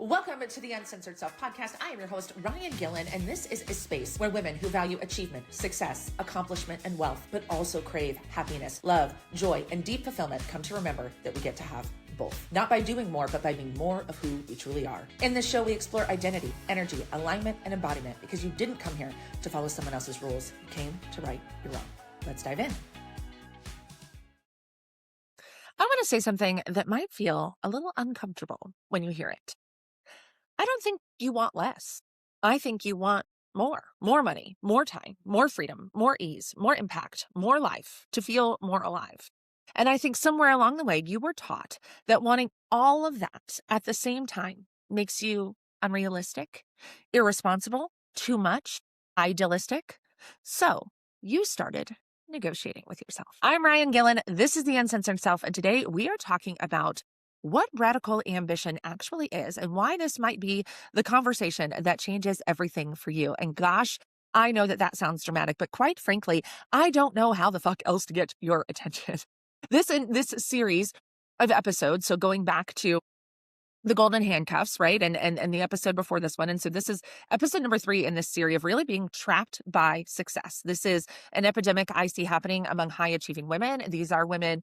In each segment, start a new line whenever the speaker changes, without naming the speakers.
Welcome to the Uncensored Self Podcast. I am your host, Ryan Gillen, and this is a space where women who value achievement, success, accomplishment, and wealth, but also crave happiness, love, joy, and deep fulfillment come to remember that we get to have both. Not by doing more, but by being more of who we truly are. In this show, we explore identity, energy, alignment, and embodiment because you didn't come here to follow someone else's rules. You came to right your own. Let's dive in. I want to say something that might feel a little uncomfortable when you hear it. I don't think you want less. I think you want more money, more time, more freedom, more ease, more impact, more life to feel more alive. And I think somewhere along the way, you were taught that wanting all of that at the same time makes you unrealistic, irresponsible, too much, idealistic. So you started negotiating with yourself. I'm Ryan Gillen. This is the Uncensored Self. And today we are talking about what radical ambition actually is and why this might be the conversation that changes everything for you. And gosh, I know that that sounds dramatic, but quite frankly, I don't know how the fuck else to get your attention. This series of episodes, so going back to the golden handcuffs, right? And the episode before this one. And so this is episode number 3 in this series of really being trapped by success. This is an epidemic I see happening among high achieving women. These are women,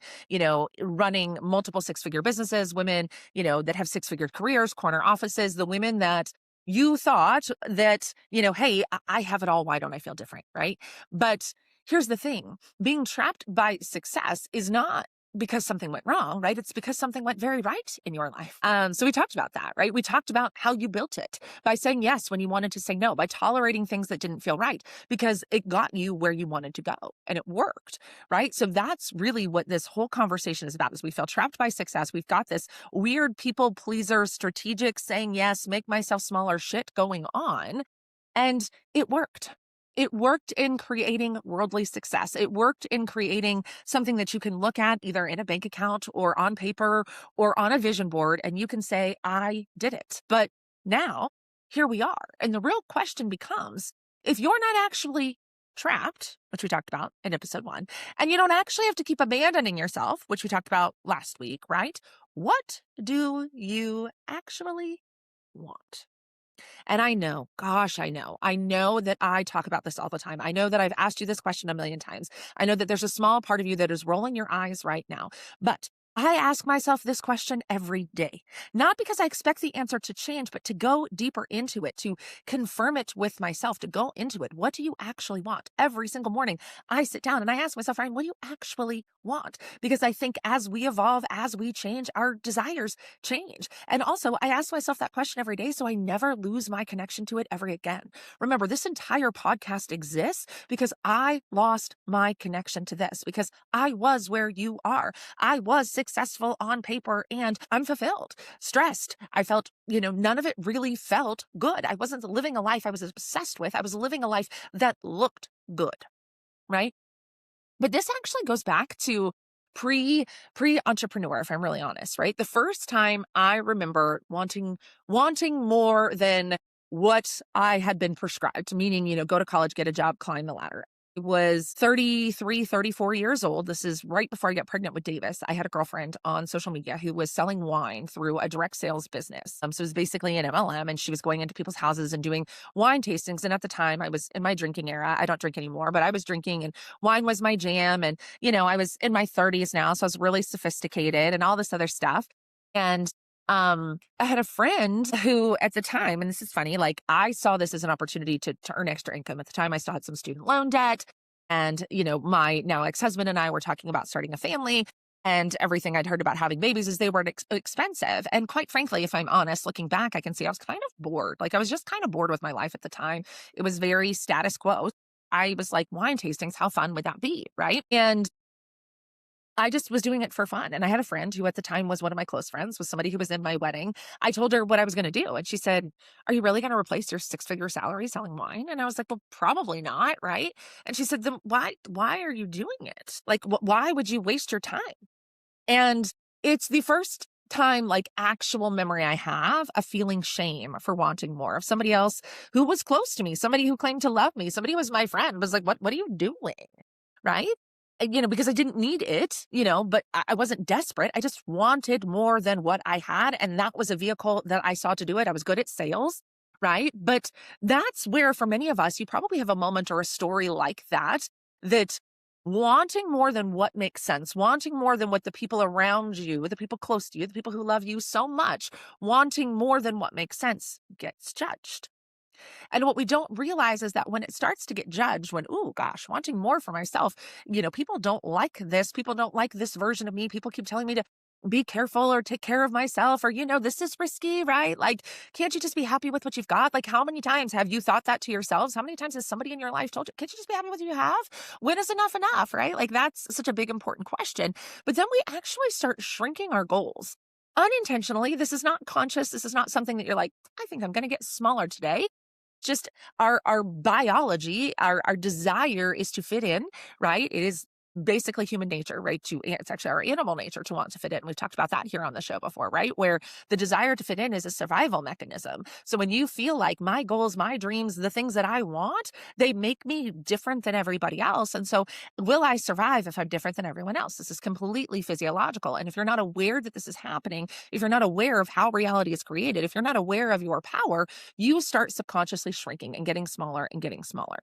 running multiple 6-figure businesses, women, that have 6-figure careers, corner offices, the women that you thought that, hey, I have it all. Why don't I feel different? Right. But here's the thing, being trapped by success is not because something went wrong, right? It's because something went very right in your life. So we talked about that, right? We talked about how you built it by saying yes when you wanted to say no, by tolerating things that didn't feel right because it got you where you wanted to go and it worked, right? So that's really what this whole conversation is about, is we feel trapped by success. We've got this weird people pleaser, strategic saying yes, make myself smaller shit going on. And it worked. It worked in creating worldly success. It worked in creating something that you can look at either in a bank account or on paper or on a vision board, and you can say, I did it. But now, here we are. And the real question becomes, if you're not actually trapped, which we talked about in episode 1, and you don't actually have to keep abandoning yourself, which we talked about last week, right? What do you actually want? And I know that I talk about this all the time. I know that I've asked you this question a million times. I know that there's a small part of you that is rolling your eyes right now, but I ask myself this question every day, not because I expect the answer to change, but to go deeper into it, to confirm it with myself, to go into it. What do you actually want? Every single morning, I sit down and I ask myself, Ryan, what do you actually want? Because I think as we evolve, as we change, our desires change. And also, I ask myself that question every day so I never lose my connection to it ever again. Remember, this entire podcast exists because I lost my connection to this, because I was where you are. I was successful on paper and unfulfilled, stressed. I felt, none of it really felt good. I wasn't living a life I was obsessed with. I was living a life that looked good, right? But this actually goes back to pre-entrepreneur, if I'm really honest, right? The first time I remember wanting more than what I had been prescribed, meaning, go to college, get a job, climb the ladder. I was 33, 34 years old. This is right before I got pregnant with Davis. I had a girlfriend on social media who was selling wine through a direct sales business. So it was basically an MLM, and she was going into people's houses and doing wine tastings. And at the time I was in my drinking era. I don't drink anymore, but I was drinking and wine was my jam. And, I was in my 30s now. So I was really sophisticated and all this other stuff. And I had a friend who at the time, and this is funny, like I saw this as an opportunity to earn extra income. At the time, I still had some student loan debt. And, my now ex-husband and I were talking about starting a family, and everything I'd heard about having babies is they were expensive. And quite frankly, if I'm honest, looking back, I can see I was kind of bored. Like I was just kind of bored with my life at the time. It was very status quo. I was like, wine tastings, how fun would that be? Right. And I just was doing it for fun. And I had a friend who at the time was one of my close friends, was somebody who was in my wedding. I told her what I was going to do. And she said, are you really going to replace your 6-figure salary selling wine? And I was like, well, probably not. Right. And she said, then why are you doing it? Like, why would you waste your time? And it's the first time, like actual memory I have of feeling shame for wanting more, of somebody else who was close to me, somebody who claimed to love me, somebody who was my friend was like, what are you doing? Right. because I didn't need it, but I wasn't desperate. I just wanted more than what I had. And that was a vehicle that I saw to do it. I was good at sales, right? But that's where, for many of us, you probably have a moment or a story like that, that wanting more than what makes sense, wanting more than what the people around you, the people close to you, the people who love you so much, wanting more than what makes sense gets judged. And what we don't realize is that when it starts to get judged, when, oh gosh, wanting more for myself, people don't like this. People don't like this version of me. People keep telling me to be careful or take care of myself or, this is risky, right? Like, can't you just be happy with what you've got? Like, how many times have you thought that to yourselves? How many times has somebody in your life told you, can't you just be happy with what you have? When is enough enough, right? Like, that's such a big, important question. But then we actually start shrinking our goals unintentionally. This is not conscious. This is not something that you're like, I think I'm going to get smaller today. Just our biology, our desire is to fit in, right? It is basically human nature, right? It's actually our animal nature to want to fit in. We've talked about that here on the show before, right? Where the desire to fit in is a survival mechanism. So when you feel like my goals, my dreams, the things that I want, they make me different than everybody else. And so will I survive if I'm different than everyone else? This is completely physiological. And if you're not aware that this is happening, if you're not aware of how reality is created, if you're not aware of your power, you start subconsciously shrinking and getting smaller and getting smaller.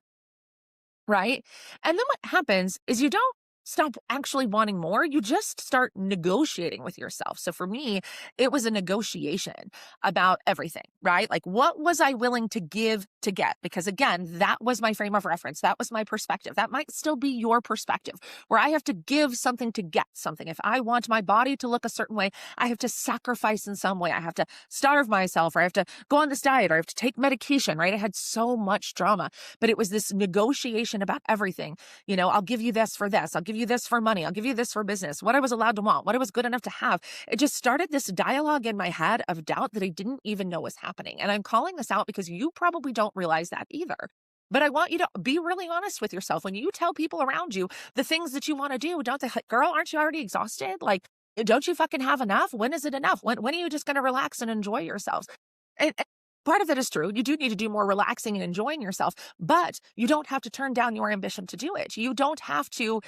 Right? And then what happens is you don't stop actually wanting more. You just start negotiating with yourself. So for me, it was a negotiation about everything, right? Like, what was I willing to give to get? Because again, that was my frame of reference. That was my perspective. That might still be your perspective, where I have to give something to get something. If I want my body to look a certain way, I have to sacrifice in some way. I have to starve myself, or I have to go on this diet, or I have to take medication, right? I had so much drama, but it was this negotiation about everything. I'll give you this for this. I'll give you this for money. I'll give you this for business. What I was allowed to want, what I was good enough to have. It just started this dialogue in my head of doubt that I didn't even know was happening. And I'm calling this out because you probably don't realize that either. But I want you to be really honest with yourself. When you tell people around you the things that you want to do, don't they like, girl, aren't you already exhausted? Like, don't you fucking have enough? When is it enough? When are you just going to relax and enjoy yourselves? And part of that is true. You do need to do more relaxing and enjoying yourself, but you don't have to turn down your ambition to do it. You don't have to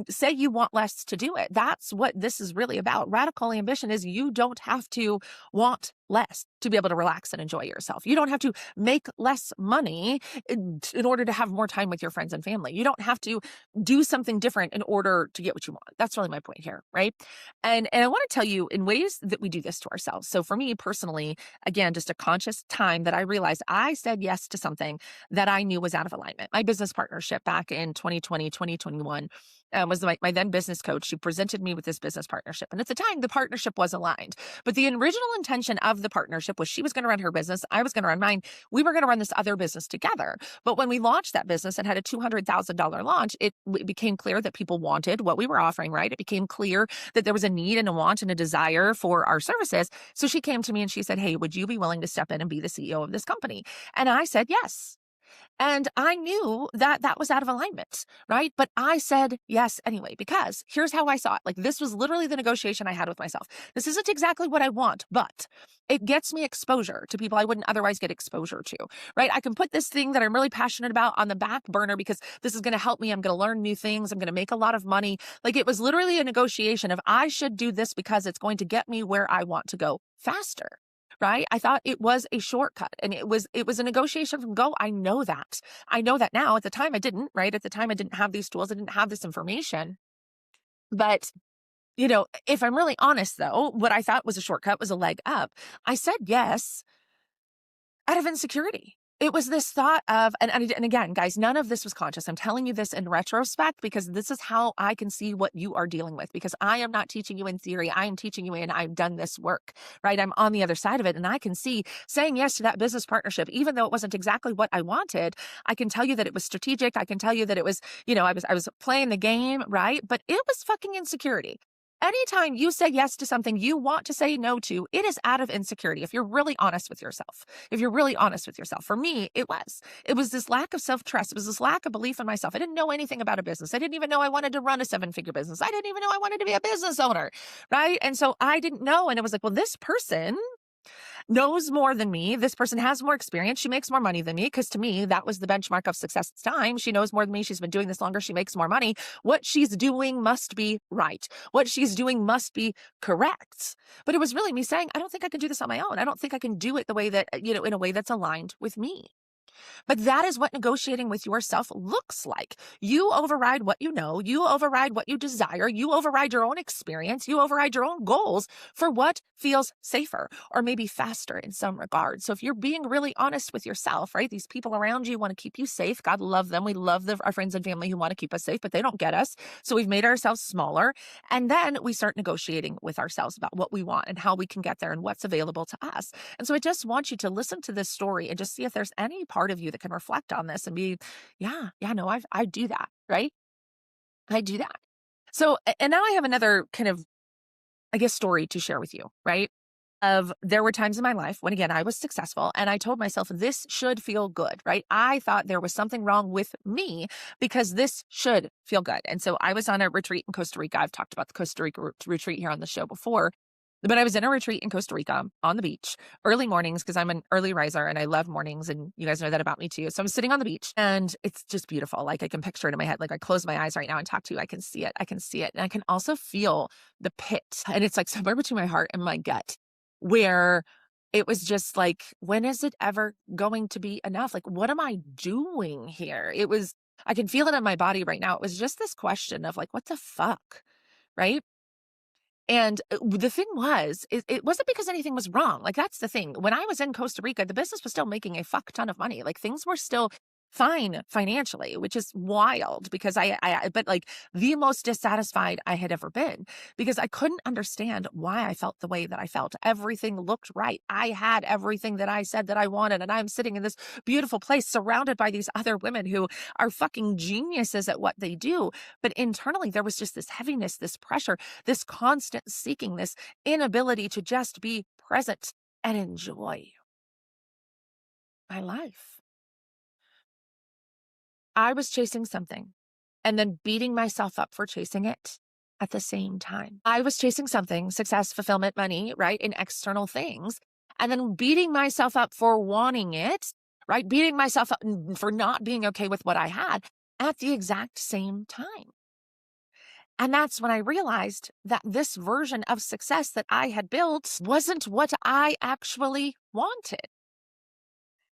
say you want less to do it. That's what this is really about. Radical ambition is you don't have to want less to be able to relax and enjoy yourself. You don't have to make less money in order to have more time with your friends and family. You don't have to do something different in order to get what you want. That's really my point here, right? And I want to tell you in ways that we do this to ourselves. So for me personally, again, just a conscious time that I realized I said yes to something that I knew was out of alignment. My business partnership back in 2020, 2021 was my then business coach who presented me with this business partnership. And at the time, the partnership was aligned. But the original intention of the partnership was she was going to run her business. I was going to run mine. We were going to run this other business together. But when we launched that business and had a $200,000 launch, it became clear that people wanted what we were offering, right? It became clear that there was a need and a want and a desire for our services. So she came to me and she said, hey, would you be willing to step in and be the CEO of this company? And I said, yes. And I knew that that was out of alignment, right? But I said yes anyway, because here's how I saw it. Like, this was literally the negotiation I had with myself. This isn't exactly what I want, but it gets me exposure to people I wouldn't otherwise get exposure to, right? I can put this thing that I'm really passionate about on the back burner because this is going to help me. I'm going to learn new things. I'm going to make a lot of money. Like, it was literally a negotiation of I should do this because it's going to get me where I want to go faster. Right? I thought it was a shortcut, and it was a negotiation from go. I know that. I know that now. At the time I didn't, right? At the time I didn't have these tools. I didn't have this information. But, if I'm really honest though, what I thought was a shortcut was a leg up. I said yes out of insecurity. It was this thought of, and again, guys, none of this was conscious. I'm telling you this in retrospect because this is how I can see what you are dealing with, because I am not teaching you in theory. I am teaching you in, I've done this work, right? I'm on the other side of it. And I can see saying yes to that business partnership, even though it wasn't exactly what I wanted, I can tell you that it was strategic. I can tell you that it was, I was playing the game, right? But it was fucking insecurity. Anytime you say yes to something you want to say no to, it is out of insecurity. If you're really honest with yourself, for me, it was this lack of self-trust. It was this lack of belief in myself. I didn't know anything about a business. I didn't even know I wanted to run a 7-figure business. I didn't even know I wanted to be a business owner. Right. And so I didn't know. And it was like, well, this person knows more than me. This person has more experience. She makes more money than me because to me, that was the benchmark of success at the time. She knows more than me. She's been doing this longer. She makes more money. What she's doing must be right. What she's doing must be correct. But it was really me saying, I don't think I can do this on my own. I don't think I can do it the way that, in a way that's aligned with me. But that is what negotiating with yourself looks like. You override what you know, you override what you desire, you override your own experience, you override your own goals for what feels safer or maybe faster in some regard. So if you're being really honest with yourself, right? These people around you want to keep you safe. God love them. We love our friends and family who want to keep us safe, but they don't get us. So we've made ourselves smaller. And then we start negotiating with ourselves about what we want and how we can get there and what's available to us. And so I just want you to listen to this story and just see if there's any part of you that can reflect on this and be, no, I do that, right? I do that. So, and now I have another kind of, I guess, story to share with you, right? Of there were times in my life when, again, I was successful and I told myself this should feel good, right? I thought there was something wrong with me because this should feel good. And so I was on a retreat in Costa Rica. I've talked about the Costa Rica retreat here on the show before. But I was in a retreat in Costa Rica on the beach, early mornings, because I'm an early riser and I love mornings. And you guys know that about me too. So I'm sitting on the beach and it's just beautiful. Like I can picture it in my head. Like I close my eyes right now and talk to you. I can see it. I can see it. And I can also feel the pit. And it's like somewhere between my heart and my gut where it was just like, when is it ever going to be enough? Like, what am I doing here? I can feel it in my body right now. It was just this question of like, what the fuck? Right. And the thing was, it wasn't because anything was wrong. Like, that's the thing. When I was in Costa Rica, the business was still making a fuck ton of money. Like, things were still fine financially, which is wild because but like the most dissatisfied I had ever been because I couldn't understand why I felt the way that I felt. Everything looked right. I had everything that I said that I wanted. And I'm sitting in this beautiful place surrounded by these other women who are fucking geniuses at what they do. But internally, there was just this heaviness, this pressure, this constant seeking, this inability to just be present and enjoy my life. I was chasing something and then beating myself up for chasing it at the same time. I was chasing something, success, fulfillment, money, right, in external things, and then beating myself up for wanting it, right, beating myself up for not being okay with what I had at the exact same time. And that's when I realized that this version of success that I had built wasn't what I actually wanted.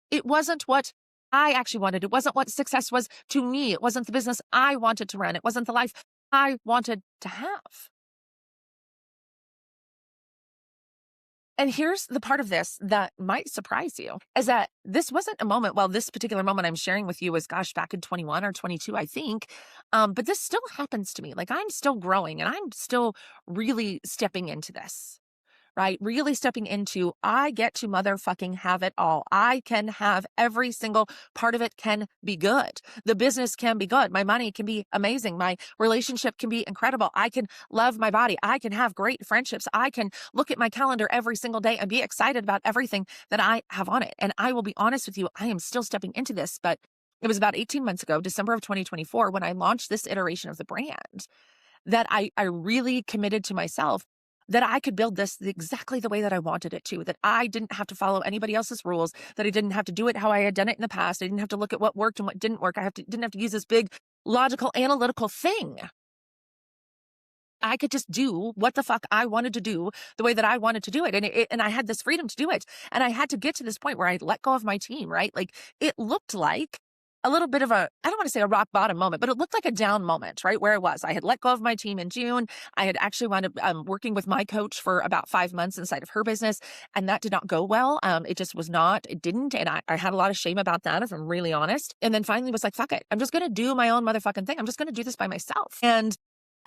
It wasn't what I actually wanted. It wasn't what success was to me. It wasn't the business I wanted to run. It wasn't the life I wanted to have. And here's the part of this that might surprise you is that this wasn't a moment. Well, this particular moment I'm sharing with you was, gosh, back in 21 or 22, I think. But this still happens to me. Like I'm still growing and I'm still really stepping into this. Right? Really stepping into, I get to motherfucking have it all. I can have every single part of it can be good. The business can be good. My money can be amazing. My relationship can be incredible. I can love my body. I can have great friendships. I can look at my calendar every single day and be excited about everything that I have on it. And I will be honest with you, I am still stepping into this, but it was about 18 months ago, December of 2024, when I launched this iteration of the brand, that I really committed to myself that I could build this exactly the way that I wanted it to, that I didn't have to follow anybody else's rules, that I didn't have to do it how I had done it in the past. I didn't have to look at what worked and what didn't work. Didn't have to use this big logical, analytical thing. I could just do what the fuck I wanted to do the way that I wanted to do it. And I had this freedom to do it. And I had to get to this point where I let go of my team, right? Like it looked like a little bit of I don't want to say a rock bottom moment, but it looked like a down moment, right? Where I was. I had let go of my team in June. I had actually wound up working with my coach for about 5 months inside of her business. And that did not go well. It just was not, it didn't. And I had a lot of shame about that, if I'm really honest. And then finally was like, fuck it. I'm just going to do my own motherfucking thing. I'm just going to do this by myself. And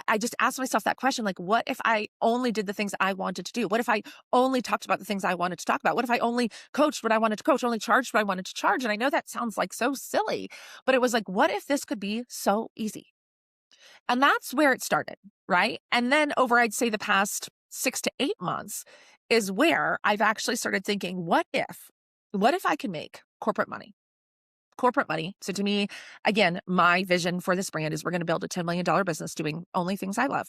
I just asked myself that question, like, what if I only did the things I wanted to do? What if I only talked about the things I wanted to talk about? What if I only coached what I wanted to coach, only charged what I wanted to charge? And I know that sounds like so silly, but it was like, what if this could be so easy? And that's where it started, right? And then over, I'd say the past 6 to 8 months is where I've actually started thinking, what if I can make corporate money? Corporate money. So to me, again, my vision for this brand is we're going to build a $10 million business doing only things I love.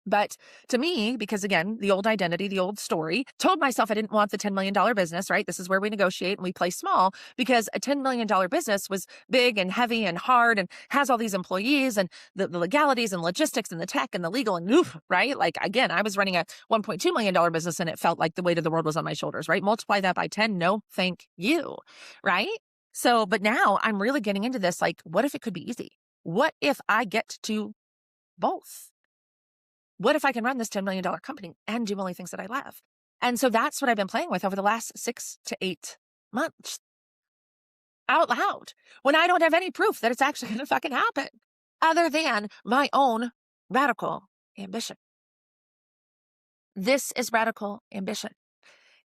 But to me, because again, the old identity, the old story, told myself I didn't want the $10 million business, right? This is where we negotiate and we play small because a $10 million business was big and heavy and hard and has all these employees and the legalities and logistics and the tech and the legal and oof, right? Like again, I was running a $1.2 million business and it felt like the weight of the world was on my shoulders, right? Multiply that by 10. No, thank you. Right? So, but now I'm really getting into this. Like, what if it could be easy? What if I get to both? What if I can run this $10 million company and do only things that I love? And so that's what I've been playing with over the last 6 to 8 months out loud when I don't have any proof that it's actually going to fucking happen other than my own radical ambition. This is radical ambition.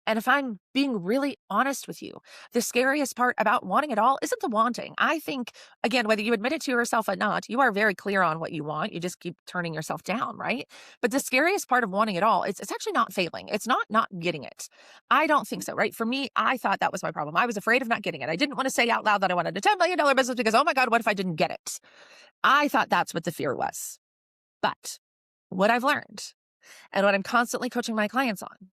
And if I'm being really honest with you, the scariest part about wanting it all isn't the wanting. I think, again, whether you admit it to yourself or not, you are very clear on what you want. You just keep turning yourself down, right? But the scariest part of wanting it all, it's actually not failing. It's not getting it. I don't think so, right? For me, I thought that was my problem. I was afraid of not getting it. I didn't want to say out loud that I wanted a $10 million business because, oh my God, what if I didn't get it? I thought that's what the fear was. But what I've learned and what I'm constantly coaching my clients on,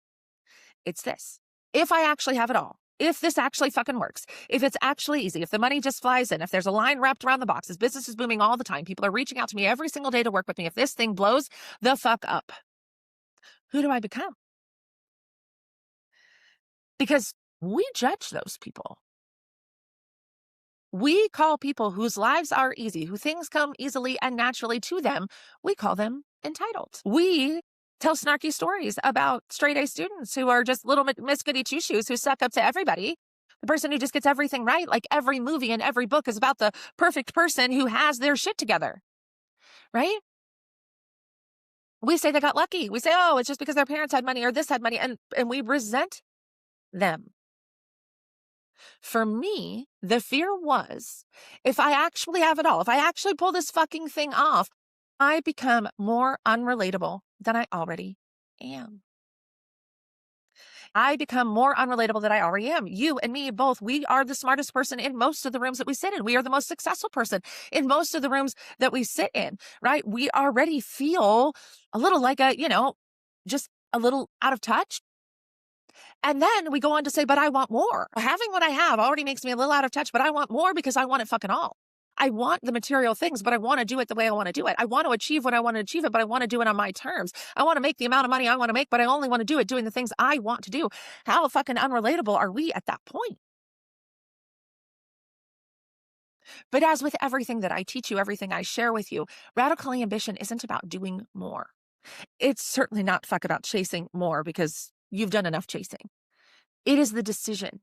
it's this. If I actually have it all, if this actually fucking works, if it's actually easy, if the money just flies in, if there's a line wrapped around the box, this business is booming all the time, people are reaching out to me every single day to work with me, if this thing blows the fuck up, who do I become? Because we judge those people. We call people whose lives are easy, who things come easily and naturally to them, we call them entitled. We tell snarky stories about straight A students who are just little Miss Goody Two Shoes who suck up to everybody. The person who just gets everything right, like every movie and every book is about the perfect person who has their shit together, right? We say they got lucky. We say, oh, it's just because their parents had money or this had money, and we resent them. For me, the fear was, if I actually have it all, if I actually pull this fucking thing off, I become more unrelatable than I already am. I become more unrelatable than I already am. You and me both, we are the smartest person in most of the rooms that we sit in. We are the most successful person in most of the rooms that we sit in, right? We already feel a little like just a little out of touch. And then we go on to say, but I want more. Having what I have already makes me a little out of touch, but I want more because I want it fucking all. I want the material things, but I want to do it the way I want to do it. I want to achieve what I want to achieve it, but I want to do it on my terms. I want to make the amount of money I want to make, but I only want to do it doing the things I want to do. How fucking unrelatable are we at that point? But as with everything that I teach you, everything I share with you, radical ambition isn't about doing more. It's certainly not fuck about chasing more because you've done enough chasing. It is the decision.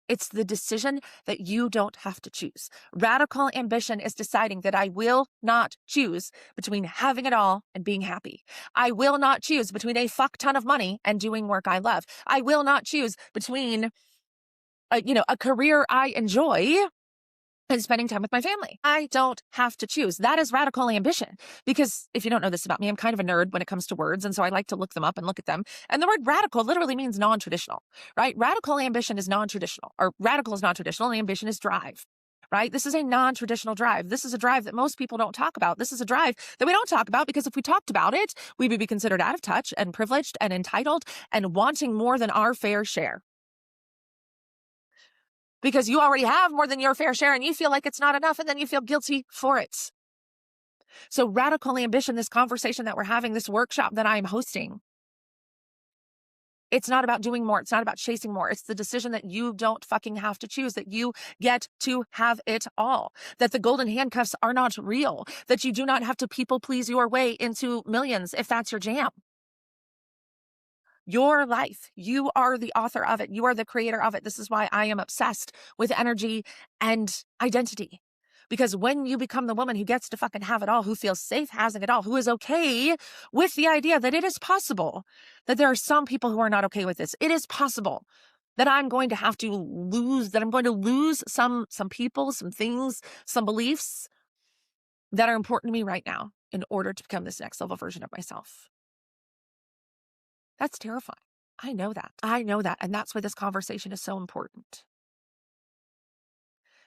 It's the decision that you don't have to choose. Radical ambition is deciding that I will not choose between having it all and being happy. I will not choose between a fuck ton of money and doing work I love. I will not choose between a career I enjoy and spending time with my family. I don't have to choose. That is radical ambition. Because if you don't know this about me, I'm kind of a nerd when it comes to words. And so I like to look them up and look at them. And the word radical literally means non-traditional, right? Radical ambition is non-traditional, or radical is non-traditional and ambition is drive, right? This is a non-traditional drive. This is a drive that most people don't talk about. This is a drive that we don't talk about because if we talked about it, we would be considered out of touch and privileged and entitled and wanting more than our fair share. Because you already have more than your fair share and you feel like it's not enough and then you feel guilty for it. So radical ambition, this conversation that we're having, this workshop that I'm hosting, it's not about doing more. It's not about chasing more. It's the decision that you don't fucking have to choose, that you get to have it all, that the golden handcuffs are not real, that you do not have to people please your way into millions if that's your jam. Your life, you are the author of it. You are the creator of it. This is why I am obsessed with energy and identity. Because when you become the woman who gets to fucking have it all, who feels safe having it all, who is okay with the idea that it is possible that there are some people who are not okay with this. It is possible that I'm going to have to lose, that I'm going to lose some people, some things, some beliefs that are important to me right now in order to become this next level version of myself. That's terrifying. I know that. And that's why this conversation is so important.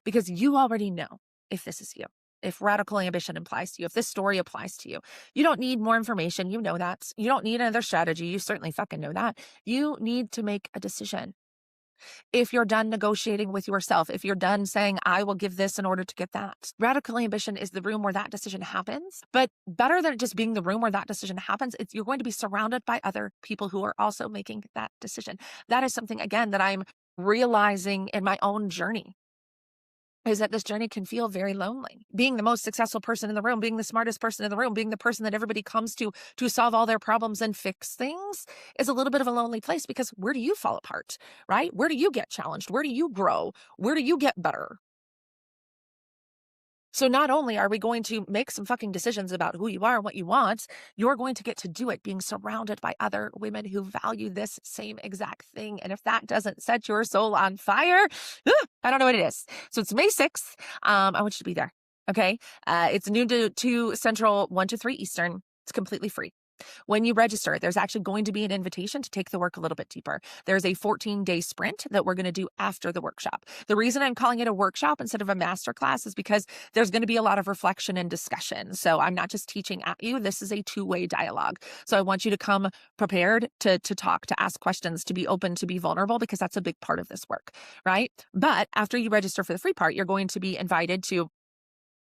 Because you already know if this is you. if radical ambition applies to you, if this story applies to you. You don't need more information. You know that. You don't need another strategy. You certainly fucking know that. You need to make a decision. If you're done negotiating with yourself, if you're done saying, I will give this in order to get that. Radical ambition is the room where that decision happens. But better than just being the room where that decision happens, you're going to be surrounded by other people who are also making that decision. That is something, again, that I'm realizing in my own journey, is that this journey can feel very lonely. Being the most successful person in the room, being the smartest person in the room, being the person that everybody comes to solve all their problems and fix things is a little bit of a lonely place, because where do you fall apart, right? Where do you get challenged? Where do you grow? Where do you get better? So not only are we going to make some fucking decisions about who you are and what you want, you're going to get to do it being surrounded by other women who value this same exact thing. And if that doesn't set your soul on fire, I don't know what it is. So it's May 6th. I want you to be there. Okay. It's noon to 2 Central, 1 to 3 Eastern. It's completely free. When you register, there's actually going to be an invitation to take the work a little bit deeper. There's a 14-day sprint that we're going to do after the workshop. The reason I'm calling it a workshop instead of a masterclass is because there's going to be a lot of reflection and discussion. So I'm not just teaching at you. This is a two-way dialogue. So I want you to come prepared to talk, to ask questions, to be open, to be vulnerable, because that's a big part of this work, right? But after you register for the free part, you're going to be invited to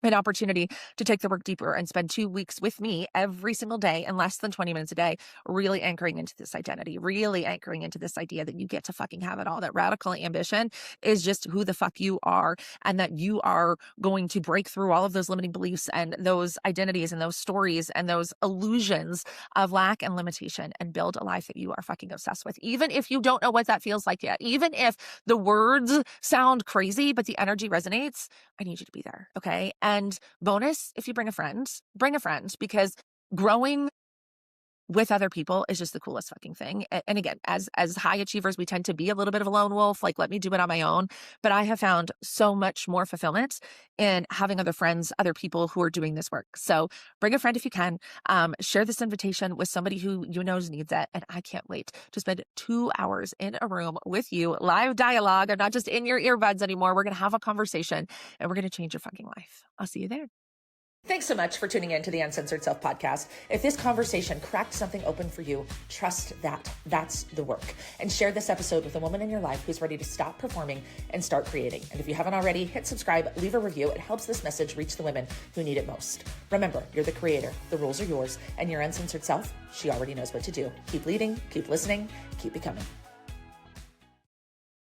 an opportunity to take the work deeper and spend 2 weeks with me every single day in less than 20 minutes a day, really anchoring into this identity, really anchoring into this idea that you get to fucking have it all, that radical ambition is just who the fuck you are, and that you are going to break through all of those limiting beliefs and those identities and those stories and those illusions of lack and limitation, and build a life that you are fucking obsessed with. Even if you don't know what that feels like yet, even if the words sound crazy, but the energy resonates, I need you to be there. Okay. And bonus, if you bring a friend, because growing with other people is just the coolest fucking thing. And again, as high achievers, we tend to be a little bit of a lone wolf, like, let me do it on my own. But I have found so much more fulfillment in having other friends, other people who are doing this work. So bring a friend if you can. Share this invitation with somebody who you know needs it. And I can't wait to spend 2 hours in a room with you, live dialogue. I'm not just in your earbuds anymore. We're going to have a conversation, and we're going to change your fucking life. I'll see you there. Thanks so much for tuning in to the Uncensored Self podcast. If this conversation cracked something open for you, trust that that's the work. And share this episode with a woman in your life who's ready to stop performing and start creating. And if you haven't already, hit subscribe, leave a review. It helps this message reach the women who need it most. Remember, you're the creator. The rules are yours. And your uncensored self, she already knows what to do. Keep leading, keep listening, keep becoming.